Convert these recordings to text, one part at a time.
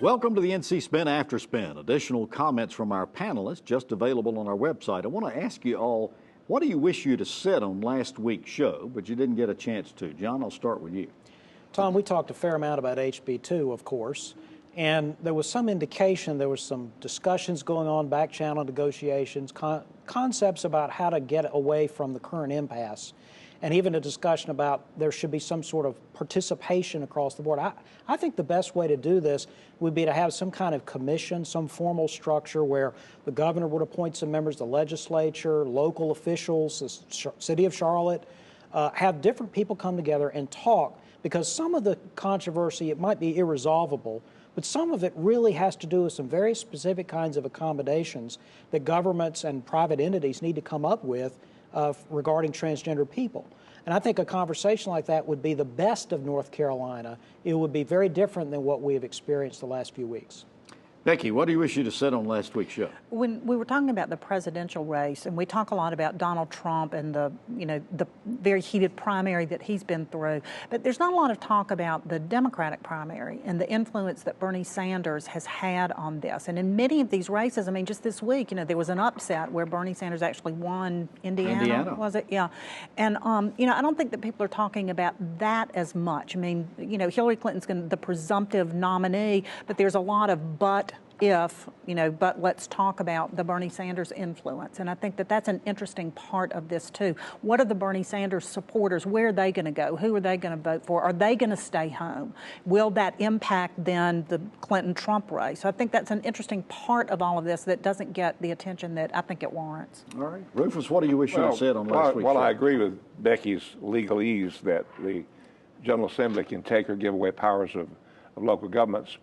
Welcome to the NC Spin After Spin. Additional comments from our panelists just available on our website. I want to ask you all, what do you wish you'd have said on last week's show, but you didn't get a chance to? John, I'll start with you. Tom, we talked a fair amount about HB2, of course, and there was some indication, there was some discussions going on, back channel negotiations, concepts about how to get away from the current impasse, and even a discussion about there should be some sort of participation across the board. I think the best way to do this would be to have some kind of commission, some formal structure where the governor would appoint some members of the legislature, local officials, the city of Charlotte, have different people come together and talk, because some of the controversy, it might be irresolvable, but some of it really has to do with some very specific kinds of accommodations that governments and private entities need to come up with regarding transgender people. And I think a conversation like that would be the best of North Carolina. It would be very different than what we have experienced the last few weeks. Becky, what do you wish you'd have said on last week's show? When we were talking about the presidential race, and we talk a lot about Donald Trump and the very heated primary that he's been through, but there's not a lot of talk about the Democratic primary and the influence that Bernie Sanders has had on this. And in many of these races, I mean, just this week, there was an upset where Bernie Sanders actually won Indiana. Was it? Yeah. And, I don't think that people are talking about that as much. I mean, Hillary Clinton's the presumptive nominee, but there's a lot of but let's talk about the Bernie Sanders influence. And I think that that's an interesting part of this too. What are the Bernie Sanders supporters? Where are they going to go? Who are they going to vote for? Are they going to stay home? Will that impact then the Clinton-Trump race? So I think that's an interesting part of all of this that doesn't get the attention that I think it warrants. All right. Rufus, what do you wish you had said on last week's show? Well, I agree with Becky's legalese that the General Assembly can take or give away powers of local governments.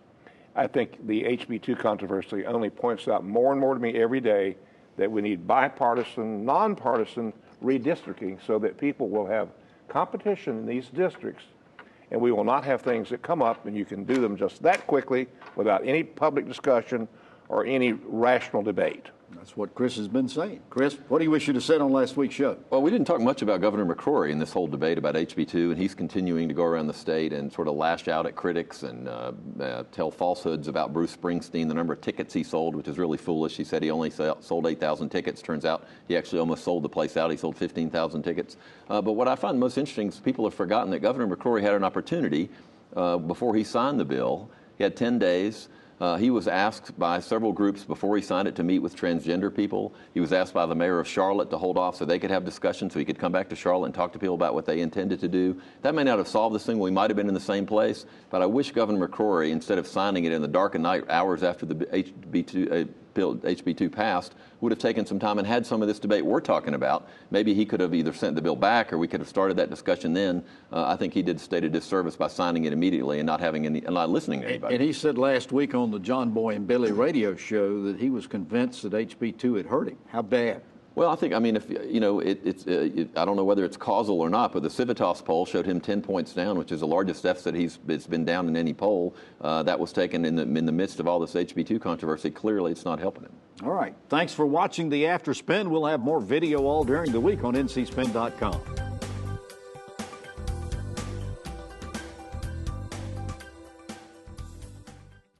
I think the HB2 controversy only points out more and more to me every day that we need bipartisan, nonpartisan redistricting so that people will have competition in these districts, and we will not have things that come up and you can do them just that quickly without any public discussion or any rational debate. That's what Chris has been saying. Chris, what do you wish you'd have said on last week's show? Well, we didn't talk much about Governor McCrory in this whole debate about HB2, and he's continuing to go around the state and sort of lash out at critics and tell falsehoods about Bruce Springsteen, the number of tickets he sold, which is really foolish. He said he only sold 8,000 tickets. Turns out he actually almost sold the place out. He sold 15,000 tickets. But what I find most interesting is people have forgotten that Governor McCrory had an opportunity before he signed the bill. He had 10 days. He was asked by several groups before he signed it to meet with transgender people. He was asked by the mayor of Charlotte to hold off so they could have discussions, so he could come back to Charlotte and talk to people about what they intended to do. That may not have solved this thing. We might have been in the same place, but I wish Governor McCrory, instead of signing it in the dark of night hours after the HB2 passed, would have taken some time and had some of this debate we're talking about. Maybe he could have either sent the bill back or we could have started that discussion then. I think he did state a disservice by signing it immediately and not listening to anybody. And he said last week on the John Boy and Billy radio show that he was convinced that HB2 had hurt him. How bad? Well, if I don't know whether it's causal or not, but the Civitas poll showed him 10 points down, which is the largest deficit it's been down in any poll. That was taken in the midst of all this HB2 controversy. Clearly, it's not helping him. All right. Thanks for watching the After Spin. We'll have more video all during the week on ncspin.com.